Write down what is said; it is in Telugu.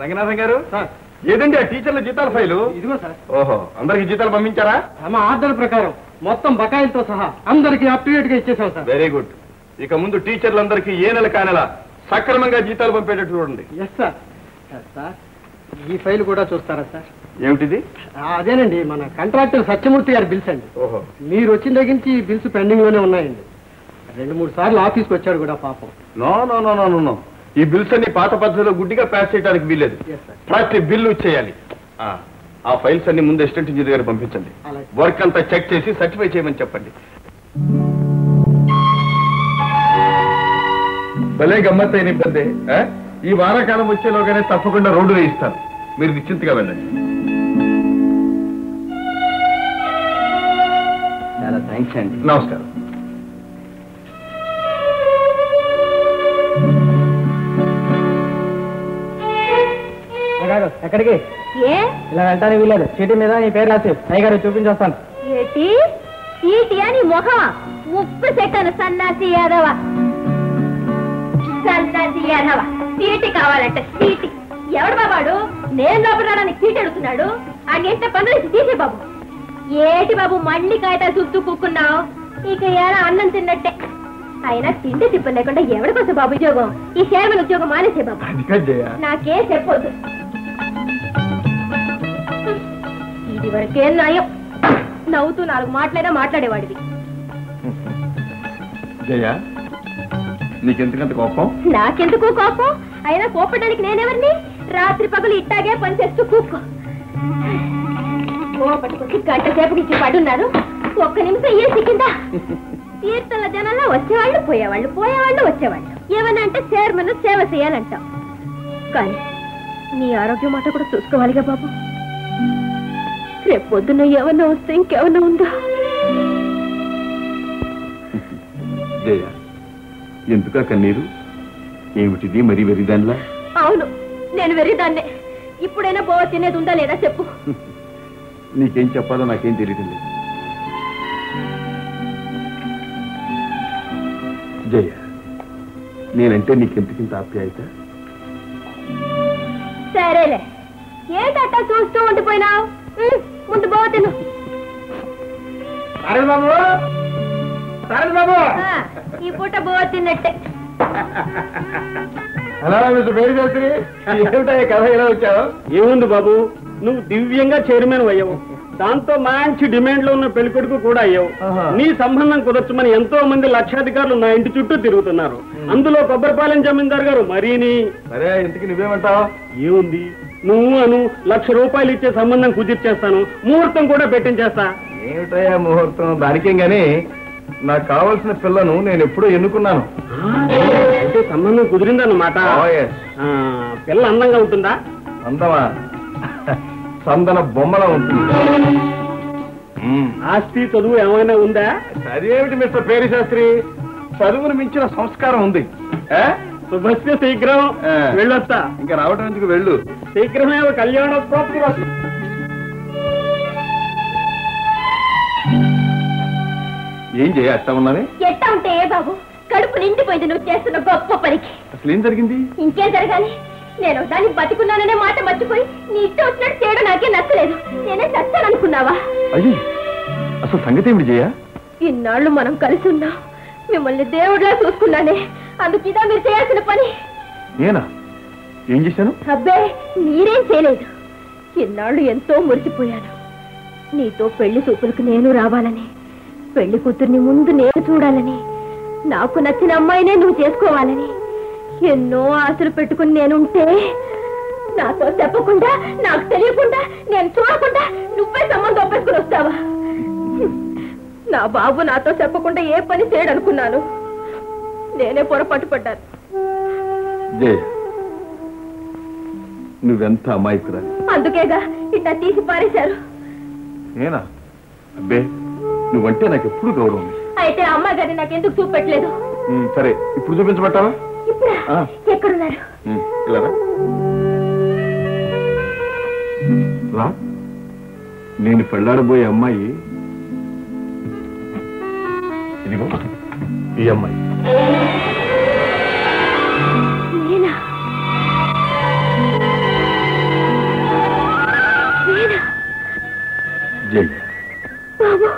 రంగనాథం గారు ఏదండి ఆ టీచర్ల జీతాల ఫైలు? ఇదిగో సార్. ఓహో, అందరికి జీతాలు పంపించారా? తమ ఆర్డర్ ప్రకారం మొత్తం బకాయిలతో సహా అందరికి అప్ టు డేట్ గా ఇచ్చేసాం సార్. Very good. ఇక ముందు టీచర్లందరికీ ఏ నెల కానెల సక్రమంగా జీతాలు పంపేటట్టు చూడండి. Yes sir. సార్ ఈ ఫైల్ కూడా చూస్తారా సార్? ఏమిటిది? అదేనండి మన కాంట్రాక్టర్ సత్యమూర్తి గారి బిల్స్ అండి. ఓహో, మీరు వచ్చిన దగ్గర నుంచి ఈ బిల్స్ పెండింగ్ లోనే ఉన్నాయండి. 2-3 సార్లు ఆఫీస్కి వచ్చాడు కూడా పాపం. No no no no no, ఈ బిల్స్ అన్ని పాత పద్ధతిలో గుడ్డిగా ప్యాస్ చేయడానికి వీల్లేదు. ప్రతి బిల్లు చేయాలి. ఆ ఫైల్స్ అన్ని ముందు అసిస్టెంట్ ఇంజనీర్ గారు పంపించండి. వర్క్ అంతా చెక్ చేసి సర్టిఫై చేయమని చెప్పండి. భలే గమ్మత్తైన ఇబ్బంది. ఈ వారాకాలం వచ్చేలోగానే తప్పకుండా రోడ్డు వేయిస్తాను. మీరు నిశ్చింతగా వెళ్ళండి. చాలా థ్యాంక్స్ అండి. నమస్కారం. ఎక్కడికి? ఇలా వెళ్తానే వీలేదు. చీటీ మీద నీ పేరు రాసి అయ్యగారు చూపించేస్తాను. ఏటి చీటీ అని మొహం ఉప్పు చెట్టాను. సన్నాసి యాదవ, సన్నాసి యాదవ. చీటీ కావాలంట చీటీ. ఎవడు బాబాడు? నేను లోపడానికి చీటీ అడుగుతున్నాడు. ఆ గెంట పనులు తీసే బాబు. ఏటి బాబు మళ్ళీ కాగితాలు చుట్టూ కూకున్నావు? ఇక ఎలా అన్నం తిన్నట్టే. అయినా తిండి తిప్పలు లేకుండా ఎవడికొస్తా బాబు ఉద్యోగం? ఈ చైర్మన్ ఉద్యోగం మానేసే బాబు. నాకేం చెప్పొద్దు. ఇది వరకే నయం. నవ్వుతూ 4 మాటలైనా మాట్లాడేవాడివి. జయ, నీకెందుకంత కోపం? నాకెందుకు కోపం? అయినా కోపడానికి నేనెవరిని? రాత్రి పగలు ఇట్టాగే పనిచేస్తూ కూక్కో. పట్టుకొచ్చి 1 గంట సేపు ఇచ్చి పడున్నాను. 1 నిమిషం ఏ సిక్కిందా? తీర్థల జనంలో వచ్చేవాళ్ళు పోయేవాళ్ళు, పోయేవాళ్ళు వచ్చేవాళ్ళు. ఏమన్నా అంటే చైర్మన్ సేవ చేయాలంటాం. కానీ నీ ఆరోగ్యం మాట కూడా చూసుకోవాలిగా బాబు. రేపు పొద్దున్న ఏమన్నా వస్తే ఇంకేమన్నా ఉందా? జయ, ఎందుక కన్నీరు? ఏమిటిది మరి వెరిదాన్లా? అవును, నేను వెర్రిదాన్నే. ఇప్పుడైనా బావ తినేది ఉందా లేదా చెప్పు. నీకేం చెప్పాలో నాకేం తెలియదు. జయ, నేనంటే నీకెంతకింత ఆప్యాయత? సరేలే, ఏంటట్ట చూస్తూ ఉండిపోయినావు? ముందు బావ తిను. ఈ పూట బావ తిన్నట్టే. కథ ఎలా వచ్చావు? ఏముంది బాబు, నువ్వు దివ్యంగా చైర్మన్ అయ్యావు. దాంతో మంచి డిమాండ్ లో ఉన్న పెళ్లికొడుకు కూడా అయ్యావు. నీ సంబంధం కుదర్చమని ఎంతో మంది లక్షాధికారులు నా ఇంటి చుట్టూ తిరుగుతున్నారు. అందులో కొబ్బరిపాలెం జమీందారు గారు మరీని. సరే, ఇంటికి నువ్వేమంటావు? ఏముంది, నువ్వు అను ₹1,00,000 ఇచ్చే సంబంధం కుదిర్చేస్తాను. ముహూర్తం కూడా పెట్టించేస్తా. ఏమిటయ్యా ముహూర్తం? దానికేం గానీ నాకు కావలసిన పిల్లను నేను ఎప్పుడూ ఎన్నుకున్నాను. అంటే సంబంధం కుదిరిందన్నమాట. పిల్ల అందంగా ఉంటుందా? అందమా? సందన బొమ్మలా ఉంటుంది. ఆస్తి చదువు ఏమైనా ఉందా? అదేమిటి మిస్టర్ పేరు శాస్త్రి, చదువును మించిన సంస్కారం ఉంది. శుభస్య శీఘ్రం. వెళ్ళొస్తా. ఇంకా రావటం ఎందుకు, వెళ్ళు. శీఘ్రమే కళ్యాణ ప్రాప్తి. ఏం చేయ అట్ట ఉన్నది? ఎట్టా ఉంటే బాబు, కడుపు నిండిపోయింది నువ్వు చేస్తున్న గొప్ప పనికి. అసలు ఏం జరిగింది? ఇంకేం జరగాలి? నేను దాన్ని బతికున్నాననే మాట మర్చిపోయి నీ ఇష్టం వచ్చినట్టు చేయడం నాకే నచ్చలేదు. నేనే చచ్చాననుకున్నావా? అయ్యి, అసలు సంగతి ఏమిటి జయ? ఇన్నాళ్ళు మనం కలిసి ఉన్నాం. మిమ్మల్ని దేవుడిలా చూసుకున్నానే. అందుకు ఇదా మీరు చేయాల్సిన పని? నేనా? ఏం చేశాను? అబ్బే, మీరేం చేయలేదు. ఇన్నాళ్ళు ఎంతో మురిసిపోయాను. నీతో పెళ్లి చూపులకు నేను రావాలని, పెళ్లి కూతుర్ని ముందు నేను చూడాలని, నాకు నచ్చిన అమ్మాయినే నువ్వు చేసుకోవాలని ఎన్నో ఆశలు పెట్టుకుని నేనుంటే, నాతో చెప్పకుండా, నాకు తెలియకుండా, నేను చూడకుండా నువ్వే సంబంధం ఒప్పేసుకుని వస్తావా? నా బాబు నాతో చెప్పకుండా ఏ పని చేయడనుకున్నాను. నేనే పొరపాటు పడ్డాను. నువ్వెంత అమాయకురా. అందుకేగా ఇట్లా తీసి పారేశారు. నేనా? అబ్బే, నువ్వంటే నాకు ఎప్పుడు గౌరవం. అయితే అమ్మ గారిని నాకెందుకు చూపెట్టలేదు? సరే, ఇప్పుడు చూపించబట్టావా? ఎక్కడున్నారు? నేను పెళ్ళాడబోయే అమ్మాయి ఇదిగో, ఈ అమ్మాయి. జయ బాబు